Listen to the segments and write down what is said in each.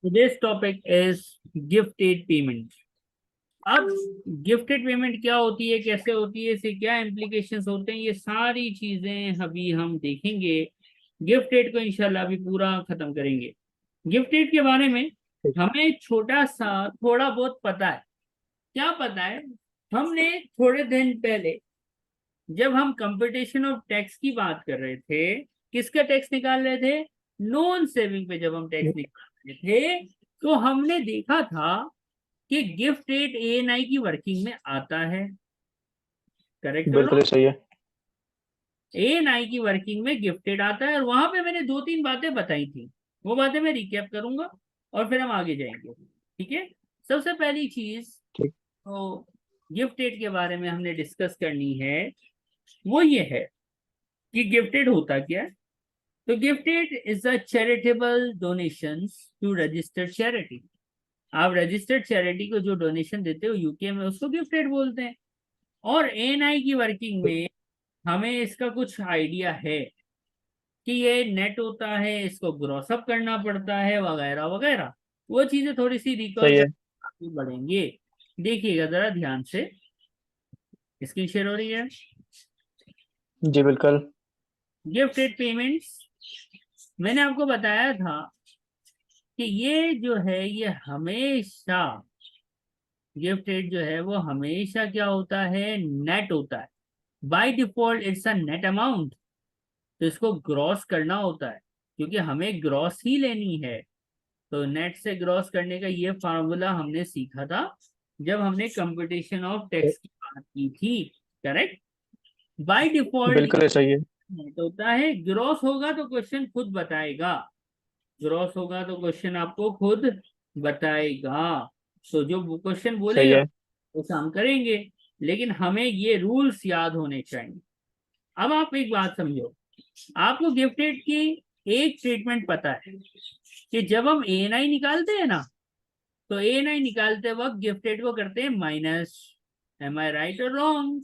Today's topic is gifted payment. अब gifted payment क्या होती है, कैसे होती है, इससे क्या इम्प्लीकेशंस होते हैं, ये सारी चीजें अभी हम देखेंगे। गिफ्टेड को इंशाल्लाह अभी पूरा खत्म करेंगे। गिफ्टेड के बारे में हमें छोटा सा थोड़ा बहुत पता है। क्या पता है? हमने थोड़े दिन पहले जब हम कंपटीशन ऑफ टैक्स की बात कर रहे थे, किसका टैक्स निकाल रहे थे? नॉन सेविंग पे जब हम टैक्स निकाल रहे थे, तो हमने देखा था कि गिफ्ट रेट एएनआई की वर्किंग में आता है। करेक्ट और बिल्कुल ही सही है। एएनआई की वर्किंग में गिफ्टेड आता है, और वहां पे मैंने दो तीन बातें बताई थी। वो बातें मैं रिकैप करूंगा और फिर हम आगे जाएंगे। ठीक है। सबसे पहली चीज ठीक। तो गिफ्टेड के बारे में हमने डिस्कस करनी है, वो ये है कि गिफ्टेड होता क्या है। तो gift aid is a charitable donations to registered charity. आप रजिस्टर्ड चैरिटी को जो डोनेशन देते हो यूके में, उसको गिफ्टेड बोलते हैं। और एएनआई की वर्किंग में हमें इसका कुछ आइडिया है कि ये नेट होता है, इसको ग्रॉस अप करना पड़ता है, वगैरह वगैरह। वो चीजें थोड़ी सी रिकॉल सही कर है। आगे बढ़ेंगे। देखिएगा जरा ध्यान से। स्क्रीन शेयर हो रही है? जी बिल्कुल। गिफ्टेड पेमेंट्स, मैंने आपको बताया था कि ये जो है ये हमेशा, गिफ्ट रेट जो है वो हमेशा क्या होता है? नेट होता है। By default it's a net amount. तो इसको ग्रॉस करना होता है, क्योंकि हमें ग्रॉस ही लेनी है। तो नेट से ग्रॉस करने का ये फार्मूला हमने सीखा था जब हमने कंपटीशन ऑफ टैक्स की बात की थी। करेक्ट। बाय डिफॉल्ट बिल्कुल ही सही है। नेट होता है। ग्रॉस होगा तो क्वेश्चन खुद बताएगा। ग्रॉस होगा तो क्वेश्चन आपको खुद बताएगा। तो जो क्वेश्चन सही बोलेगा है। वो हम करेंगे, लेकिन हमें ये रूल्स याद होने चाहिए। अब आप एक बात समझो, आपको गिफ्टेड की एक ट्रीटमेंट पता है कि जब हम एएनआई निकालते हैं ना, तो एएनआई निकालते वक्त गिफ्टेड को करते हैं माइनस। एम आई राइट और रॉन्ग?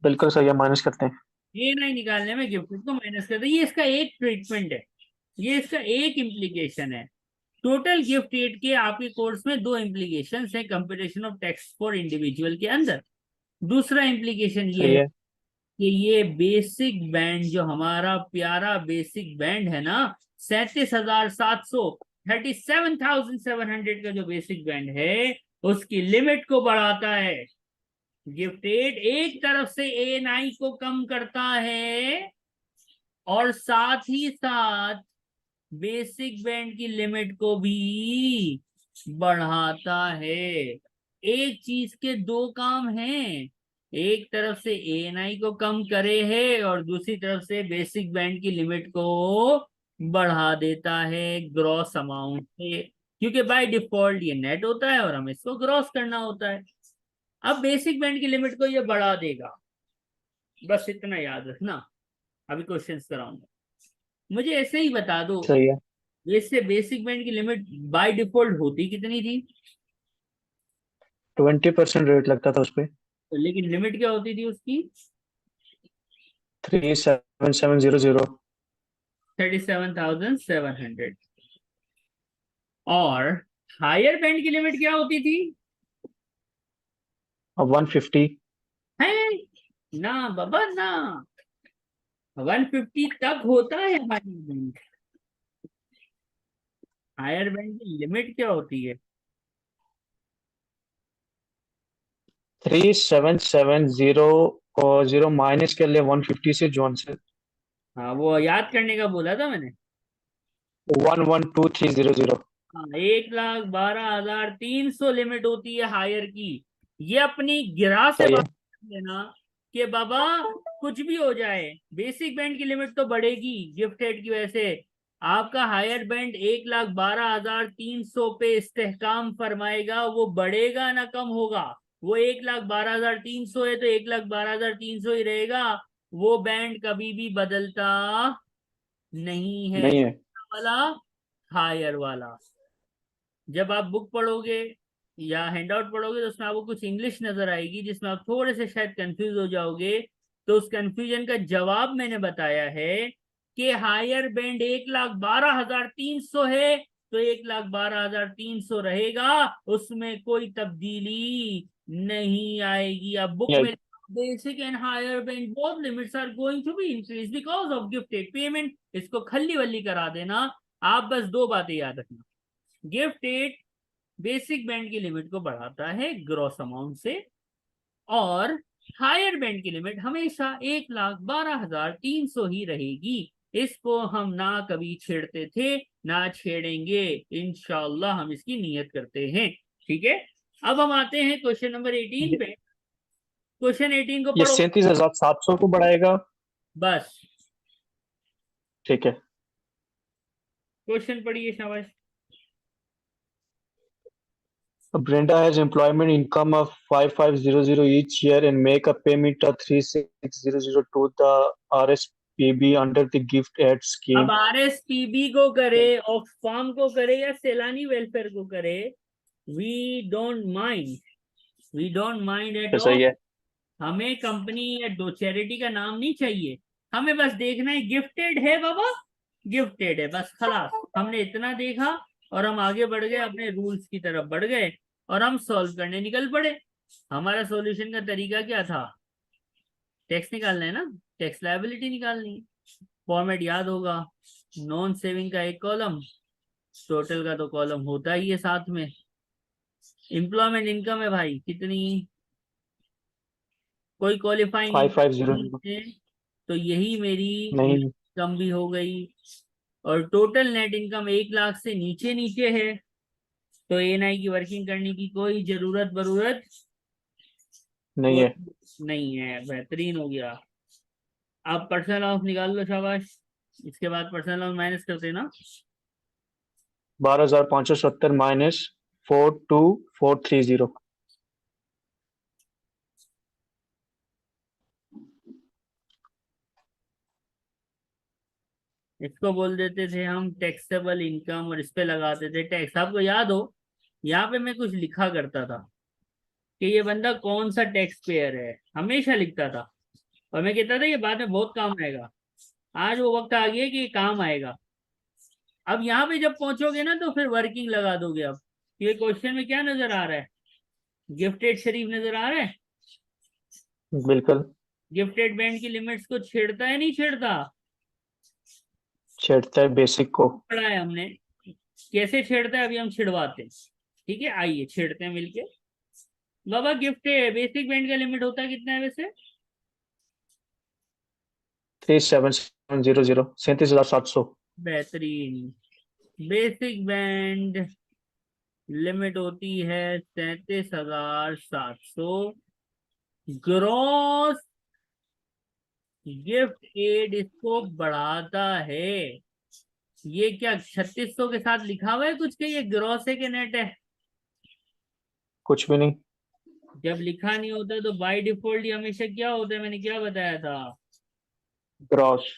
बिल्कुल सही है, माइनस करते हैं। एएनआई निकालने में गिफ्टेड को माइनस करते हैं। ये इसका एक ट्रीटमेंट है, ये इसका एक इम्प्लीकेशन है। टोटल गिफ्ट रेट के आपके कोर्स में दो इम्प्लीकेशन है computation of tax for individual के अंदर। दूसरा इम्प्लीकेशन ये सही है है। कि ये बेसिक बैंड, जो हमारा प्यारा बेसिक बैंड है ना, 37,700, 37,700 का जो बेसिक बैंड है, उसकी लिमिट को बढ़ाता है। गिफ्ट रेट एक तरफ से एएनआई को कम करता है, और साथ ही साथ बेसिक बैंड की लिमिट को भी बढ़ाता है। एक चीज के दो काम हैं। एक तरफ से एएनआई को कम करे है, और दूसरी तरफ से बेसिक बैंड की लिमिट को बढ़ा देता है ग्रॉस अमाउंट से। क्योंकि बाय डिफॉल्ट ये नेट होता है और हमें इसको ग्रॉस करना होता है। अब बेसिक बैंड की लिमिट को ये बढ़ा देगा, बस इतना याद रखना। अभी क्वेश्चंस कराऊंगा, मुझे ऐसे ही बता दो। सही है। इससे बेसिक बैंड की लिमिट बाय डिफॉल्ट होती कितनी थी? 20% रेट लगता था उस पे। तो लेकिन लिमिट क्या होती थी उसकी? 37700। 37,700। और हायर बैंड की लिमिट क्या होती थी? और 150। है ना बाबा ना। 150 तक होता है हायर बैंड। हायर बैंड की लिमिट क्या होती है? 3770 और जीरो माइनस कर ले 150 से जोन से। हाँ, वो याद करने का बोला था मैंने। 112300। हाँ, 1,12,300 लिमिट होती है हायर की। ये अपनी गिरा से सही बात है। कर लेना कि बाबा कुछ भी हो जाए, बेसिक बैंड की लिमिट तो बढ़ेगी गिफ्ट रेट की वजह से। आपका हायर बैंड 1,12,300 पे इस्तेहकाम फरमाएगा, वो बढ़ेगा ना कम होगा। वो 1,12,300 है तो 1,12,300 ही रहेगा। वो बैंड कभी भी बदलता नहीं है, नहीं है। वाला हायर वाला। जब आप बुक पढ़ोगे या हैंडआउट पढ़ोगे तो उसमें आपको कुछ इंग्लिश नजर आएगी जिसमें आप थोड़े से शायद कंफ्यूज हो जाओगे। तो उस कंफ्यूजन का जवाब मैंने बताया है कि हायर बैंड 1,12,300 है, तो 1,12,300 रहेगा, उसमें कोई तब्दीली नहीं आएगी। अब बुक में basic and higher band both limits are going to be increase because of gift aid payment. इसको खल्ली वल्ली करा देना। आप बस दो बातें याद रखना, गिफ्टेड बेसिक बैंड की लिमिट को बढ़ाता है ग्रॉस अमाउंट से, और हायर बैंड की लिमिट हमेशा 1,12,300 ही रहेगी। इसको हम ना कभी छेड़ते थे ना छेड़ेंगे, इंशाल्लाह हम इसकी नियत करते हैं। ठीक है, अब हम आते हैं क्वेश्चन नंबर 18 ये पे। क्वेश्चन 18 को ये पढ़ो 37,700 को बढ़ाएगा। बस। ठीक है। क्वेश्चन पढ़िए शाबाश। Brenda has employment income of 5,500 each year and make a payment of 3,600 to the RSPB under the gift aid अब scheme. RSPB को करे, ऑक्सफार्म को करे, या सैलानी वेलफेयर को करे, we don't mind, we don't mind at तो ऑल। सही है। हमें कंपनी या दो चैरिटी का नाम नहीं चाहिए, हमें बस देखना है गिफ्टेड है बाबा, गिफ्टेड है बस, खलास। हमने इतना देखा और हम आगे बढ़ गए, अपने रूल्स की तरफ बढ़ गए और हम सॉल्व करने निकल पड़े। हमारा सॉल्यूशन का तरीका क्या था? टैक्स निकालना है ना, टैक्स लायबिलिटी निकालनी है। फॉर्मेट याद होगा, नॉन सेविंग का एक कॉलम, टोटल का तो कॉलम होता ही है साथ में। एम्प्लॉयमेंट इनकम है भाई कितनी, कोई क्वालिफाइंग 5,500 है, तो यही मेरी नहीं। इनकम भी हो गई। और टोटल नेट इनकम 1 लाख से नीचे नीचे है, तो एएनआई की वर्किंग करने की कोई जरूरत बरूरत नहीं है। कोई नहीं है। बेहतरीन हो गया। आप पर्सनल लॉस निकाल लो शाबाश। इसके बाद पर्सनल लॉस माइनस करते ना। 12,570 माइनस 42,430। इसको बोल देते थे हम टैक्सेबल इनकम और इस पे लगाते थे टैक्स। आपको याद हो, यहाँ पे मैं कुछ लिखा करता था कि ये बंदा कौन सा टैक्स पेयर है, हमेशा लिखता था। और मैं कहता था ये बाद में बहुत काम आएगा। आज वो वक्त आ गया कि ये काम आएगा। अब यहाँ पे जब पहुंचोगे ना तो फिर वर्किंग लगा दोगे। अब ये क्वेश्चन में क्या नजर आ रहा है? गिफ्टेड शरीफ नजर आ रहा है। बिल्कुल। गिफ्टेड बैंड की लिमिट्स को छेड़ता है नहीं छेड़ता? छेड़ता है बेसिक को। पढ़ा है हमने कैसे छेड़ता है, अभी हम छिड़वाते हैं। ठीक है, आइए छेड़ते हैं मिलके। बाबा गिफ्ट बेसिक बैंड का लिमिट होता है कितना है वैसे? 37,700 37,700। बेहतरीन। बेसिक बैंड लिमिट होती है 37,700। ग्रॉस गिफ्ट एड इसको बढ़ाता है। ये क्या 3600 के साथ लिखा हुआ है कुछ के, ये ग्रॉस है कि नेट है? कुछ भी नहीं। जब लिखा नहीं होता तो बाय डिफॉल्ट ही हमेशा क्या होता है, मैंने क्या बताया था? ग्रॉस।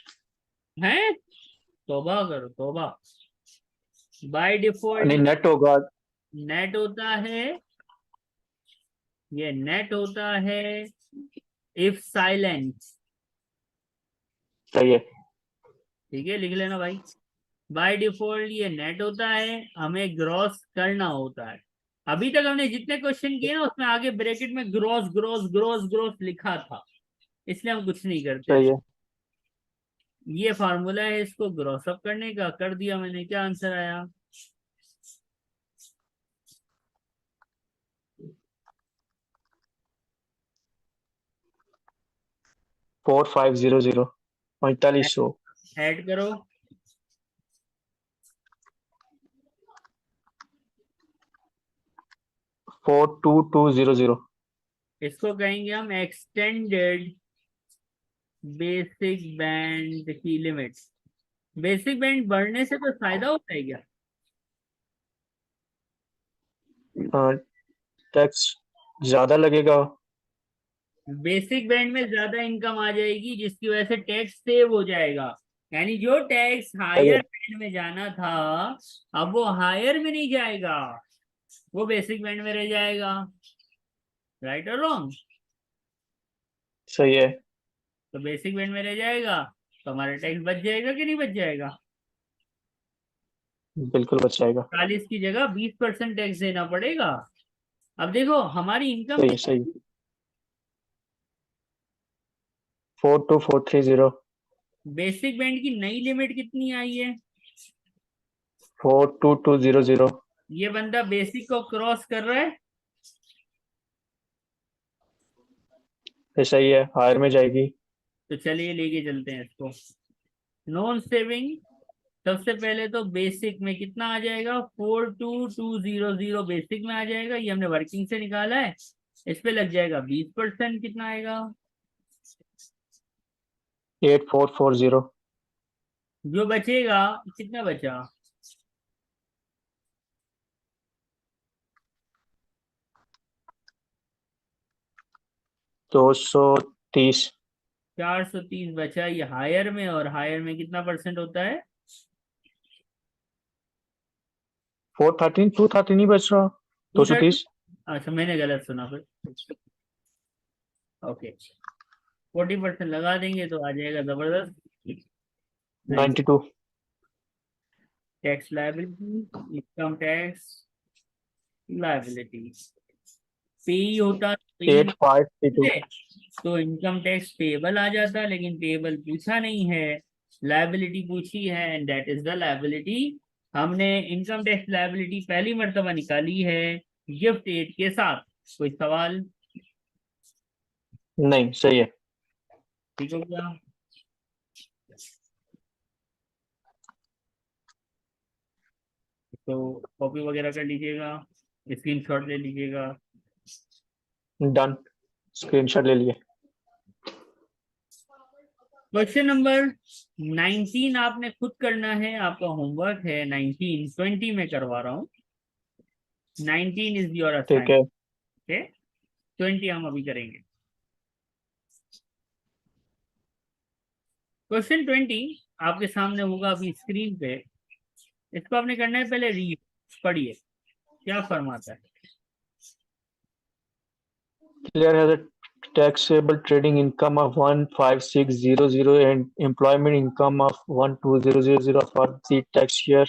है, तौबा करो तौबा। बाय डिफॉल्ट नहीं, नेट होगा। नेट होता है, ये नेट होता है इफ साइलेंस। सही है। ठीक है, लिख लेना भाई। बाय डिफॉल्ट ये नेट होता है, हमें ग्रॉस करना होता है। अभी तक हमने जितने क्वेश्चन किए ना उसमें आगे ब्रैकेट में ग्रॉस ग्रॉस ग्रॉस ग्रॉस लिखा था, इसलिए हम कुछ नहीं करते थे। सही है। ये फार्मूला है इसको ग्रॉस अप करने का, कर दिया मैंने, क्या आंसर आया? 4,500 4500। ऐड करो। 4,2,200। इसको कहेंगे हम एक्सटेंडेड बेसिक बैंड की लिमिट। बेसिक बैंड बढ़ने से कोई फायदा होता है क्या? टैक्स ज्यादा लगेगा। बेसिक बैंड में ज्यादा इनकम आ जाएगी जिसकी वजह से टैक्स सेव हो जाएगा। यानी जो टैक्स सही है। हायर बैंड में जाना था, अब वो हायर में नहीं जाएगा, वो बेसिक बैंड में रह जाएगा। राइट और रॉन्ग? सही है। तो बेसिक बैंड में रह जाएगा तो हमारा टैक्स बच जाएगा कि नहीं बच जाएगा? बिल्कुल बच जाएगा। 40 की जगह 20% टैक्स देना पड़ेगा। अब देखो हमारी इनकम सही है, सही है। 42430। बेसिक बैंड की नई लिमिट कितनी आई है? 42200। ये बंदा बेसिक को क्रॉस कर रहा है। ये सही है, हायर में जाएगी। तो चलिए लेके चलते हैं इसको। नॉन सेविंग, सबसे पहले तो बेसिक में कितना आ जाएगा? 42200 बेसिक में आ जाएगा, ये हमने वर्किंग से निकाला है। इस पे लग जाएगा 20%, कितना आएगा? 8440। जो बचेगा, कितना बचा? 230। 430 बचा, ये हायर में, और हायर में कितना परसेंट होता है? 413, 213 ही बच रहा। 230। 230। अच्छा मैंने गलत सुना फिर। ओके, 40% लगा देंगे तो आ जाएगा जबरदस्त। 92। Tax liability, income tax liability, पे होता पे, 8532। तो इनकम टैक्स पेबल आ जाता, लेकिन पेबल पूछा नहीं है, लायबिलिटी पूछी है, and that is the liability. हमने इनकम टैक्स लायबिलिटी पहली मर्तबा निकाली है गिफ्ट एड के साथ। कोई सवाल? नहीं, सही है। ठीक हो गया। तो कॉपी वगैरह कर लीजिएगा, स्क्रीनशॉट ले लीजिएगा। डन। स्क्रीनशॉट ले लिए। क्वेश्चन नंबर 19 आपने खुद करना है, आपका होमवर्क है। 19 20 में करवा रहा हूँ। 19 इज योर ठीक असाइनमेंट। है। ओके, 20 हम अभी करेंगे। क्वेश्चन 20 आपके सामने होगा अभी स्क्रीन पे। इसको आपने करना है, पहले रीड, पढ़िए क्या फरमाता है। Clear has a taxable trading income of 15600 and employment income of 12000 for the tax year.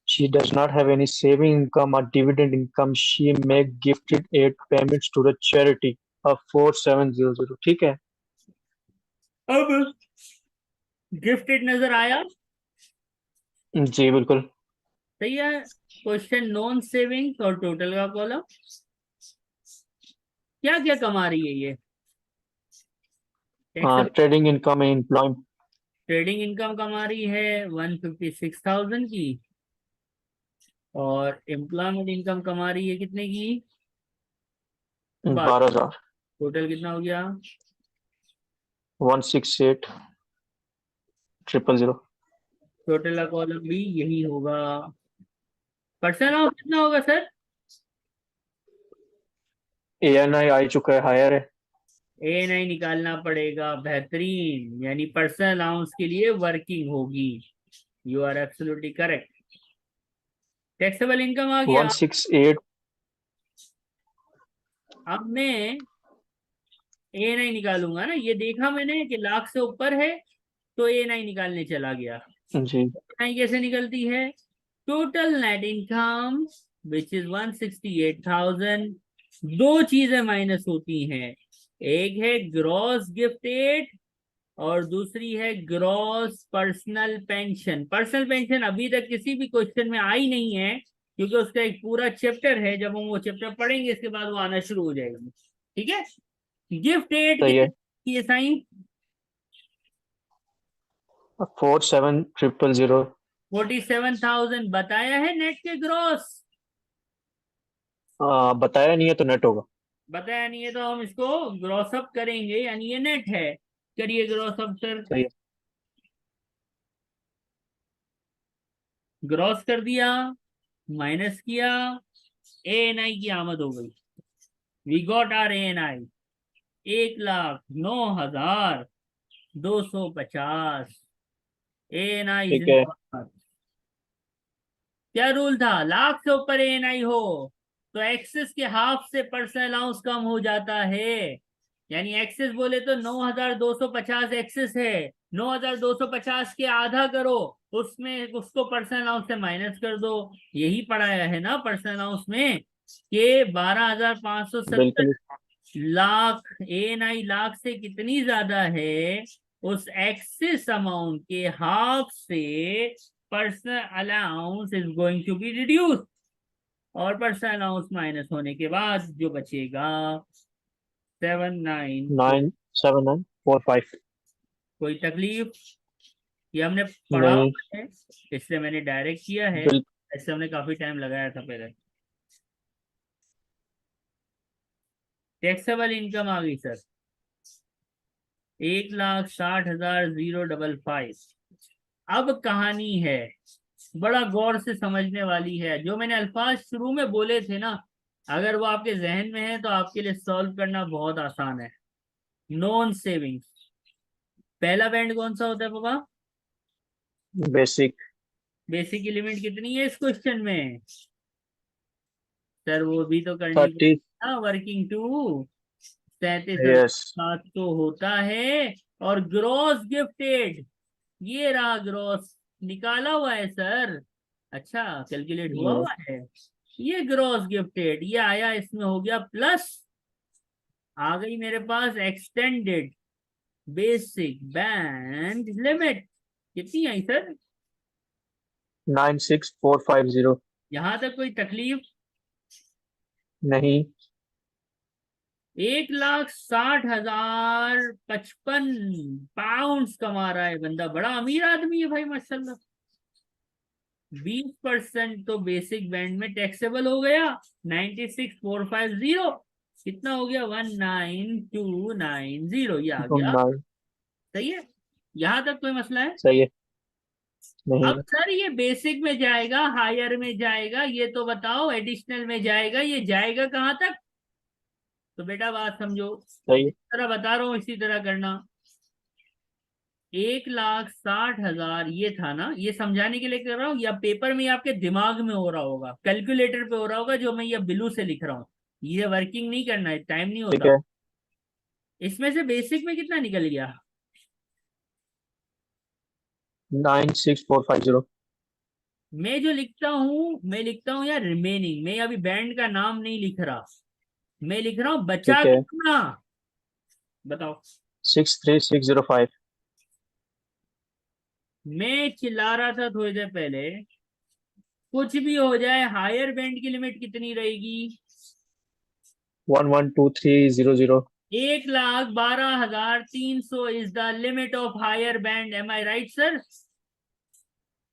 She does not have any saving income or dividend income. She make gifted aid payments to the charity of 4700। ठीक है। अब gifted नजर आया? जी बिल्कुल। सही है। Question non savings और total का कॉलम, क्या क्या कमा रही है ये? Taxable trading income and employment. Trading income कमा रही है 156,000 की, और एम्प्लॉयमेंट इनकम कमा रही है कितने की? 12। 12,000। टोटल कितना हो गया? 168,000। टोटल का कॉलम भी यही होगा। पर्सन ऑफ कितना होगा सर? ANI आ चुका है, हायर है। ए नहीं निकालना पड़ेगा, बेहतरीन, यानी पर्सनल अलाउंस के लिए वर्किंग होगी। You are absolutely correct. Taxable income आ गया। 168। अब मैं ए नहीं निकालूंगा ना, ये देखा मैंने कि लाख से ऊपर है, तो ए नहीं निकालने चला गया। जी। नहीं कैसे निकलती है? Total net income which is 168,000, दो चीजें माइनस होती हैं। एक है ग्रॉस गिफ्टेड, और दूसरी है gross personal pension. Personal pension अभी तक किसी भी क्वेश्चन में आई नहीं है, क्योंकि उसका एक पूरा चैप्टर है, जब हम वो चैप्टर पढ़ेंगे इसके बाद वो आना शुरू हो जाएगी। ठीक है। गिफ्ट एड सही है। की साइन 47,000। 47,000 बताया है नेट के ग्रॉस? बताया नहीं है तो नेट होगा। बताया नहीं है तो हम इसको ग्रॉस अप करेंगे, यानी ये नेट है। करिए ग्रॉस अप सर। सही है। ग्रॉस कर दिया, माइनस किया, ए एन आई की आमद हो गई। We got our A N I, 1,09,250। A N I ठीक है। जिंदाबाद। क्या रूल था? लाख से ऊपर ए एन आई हो तो एक्सेस के हाफ से पर्सनल अलाउंस कम हो जाता है। यानी एक्सेस बोले तो 9,250 एक्सेस है, 9,250 के आधा करो, उसमें उसको पर्सनल अलाउंस से माइनस कर दो। यही पढ़ाया है ना पर्सनल अलाउंस में कि 12,570 बिल्कुल लाख ANI लाख से कितनी ज्यादा है, उस एक्सेस अमाउंट के हाफ से personal allowance is going to be reduce, और पर्सनल अलाउंस माइनस होने के बाद जो बचेगा 794। 97945। कोई तकलीफ? ये हमने पढ़ा नहीं। हुआ है, इसलिए मैंने डायरेक्ट किया है, बिल ऐसे हमने काफी टाइम लगाया था पहले। टैक्सेबल इनकम आ गई सर, 1,60,055। अब कहानी है, बड़ा गौर से समझने वाली है। जो मैंने अल्फाज शुरू में बोले थे ना, अगर वो आपके जहन में है तो आपके लिए सॉल्व करना बहुत आसान है। नॉन सेविंग्स, पहला बैंड कौन सा होता है पापा? बेसिक। बेसिक की लिमिट कितनी है इस क्वेश्चन में? सर वो भी तो करनी 30। पड़ेगी, वर्किंग टू 37,000 यस। तो होता है। और ग्रॉस गिफ्टेड, ये रहा ग्रॉस, निकाला हुआ है सर। अच्छा, कैलकुलेट हुआ हुआ है। ये ग्रॉस गिफ्टेड ये आया, इसमें हो गया प्लस, आ गई मेरे पास एक्सटेंडेड बेसिक बैंड लिमिट। कितनी आई सर? 96450। यहां तक कोई तकलीफ? नहीं। 1,60,055 कमा रहा है बंदा, बड़ा अमीर आदमी है भाई माशाल्लाह। 20% तो बेसिक बैंड में टैक्सेबल हो गया। 96,450 कितना हो गया? 19,290, ये आ गया। 9। सही है, यहां तक कोई मसला है? सही है। अब नहीं। सर ये बेसिक में जाएगा, हायर में जाएगा, ये तो बताओ, एडिशनल में जाएगा, ये जाएगा कहां तक? तो बेटा बात समझो, सही है। जिस तरह बता रहा हूं इसी तरह करना। 1,60,000 ये था ना, ये समझाने के लिए कर रहा हूँ, या पेपर में आपके दिमाग में हो रहा होगा, कैलकुलेटर पे हो रहा होगा, जो मैं ये ब्लू से लिख रहा हूँ। ये वर्किंग नहीं करना है, टाइम नहीं ठीक होता। है। इसमें से बेसिक में कितना निकल गया? 96450। मैं जो लिखता हूँ, मैं लिखता हूँ यार रिमेनिंग, मैं अभी बैंड का नाम नहीं लिख रहा, मैं लिख रहा हूँ बचा ठीक है। कितना। बताओ। 63605। मैं चिल्ला रहा था थोड़ी देर पहले, कुछ भी हो जाए हायर बैंड की लिमिट कितनी रहेगी? 112300। 1,12,300 is the limit of higher band, am I right sir?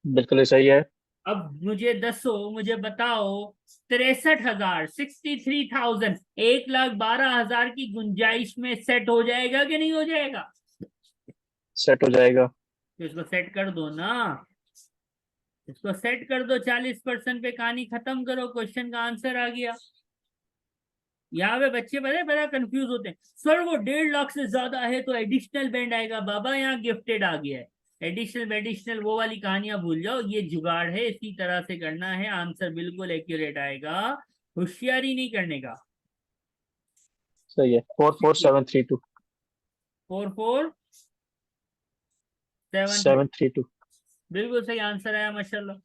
बिल्कुल सही है। अब मुझे दसो, मुझे बताओ, 63,000, 63,000, 1,12,000 की गुंजाइश में सेट हो जाएगा कि नहीं हो जाएगा? सेट हो जाएगा। तो इसको सेट कर दो ना, इसको सेट कर दो, 40% पे कहानी खत्म करो, क्वेश्चन का आंसर आ गया। यहाँ पे बच्चे बड़े बड़ा कंफ्यूज होते हैं, सर वो 1.5 लाख से ज्यादा है तो एडिशनल बैंड आएगा। बाबा यहाँ गिफ्टेड आ गया है, एडिशनल एडिशनल वो वाली कहानियां भूल जाओ, ये जुगाड़ है, इसी तरह से करना है, आंसर बिल्कुल एक्यूरेट आएगा, होशियारी नहीं करने का। सही है। 44732। 447, 732। बिल्कुल सही आंसर आया माशाल्लाह।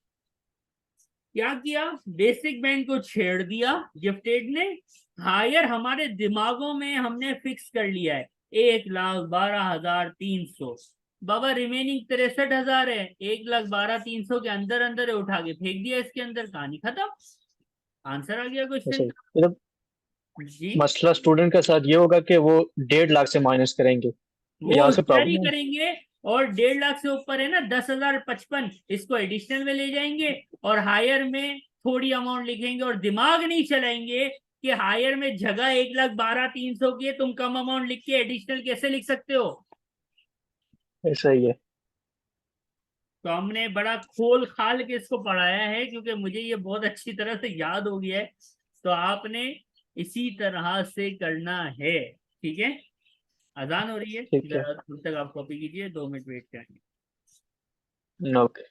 क्या किया? बेसिक बैंड को छेड़ दिया गिफ्टेड ने, हायर हमारे दिमागों में हमने फिक्स कर लिया है 1,12,300। बाबा रिमेनिंग 63,000 है, 1,12,300 के अंदर अंदर है, उठा के फेंक दिया इसके अंदर, कहानी खत्म, आंसर आ गया सही क्वेश्चन है। का। मतलब जी, मसला स्टूडेंट के साथ ये होगा कि वो 1.5 लाख से माइनस करेंगे। वो यहाँ से होशियारी प्रॉब्लम है। करेंगे। और 1.5 लाख से ऊपर है ना, 10,055, इसको एडिशनल में ले जाएंगे, और हायर में थोड़ी अमाउंट लिखेंगे, और दिमाग नहीं चलाएंगे कि हायर में जगह 1,12,300 की है, तुम कम अमाउंट लिख के एडिशनल कैसे लिख सकते हो। ऐसा ही है। तो हमने बड़ा खोल खाल के इसको पढ़ाया है, क्योंकि मुझे ये बहुत अच्छी तरह से याद हो गया है। तो आपने इसी तरह से करना है, ठीक है? अजान हो रही है, ठीक है। जरा तब तक आप कॉपी कीजिए, 2 मिनट वेट करेंगे। ओके।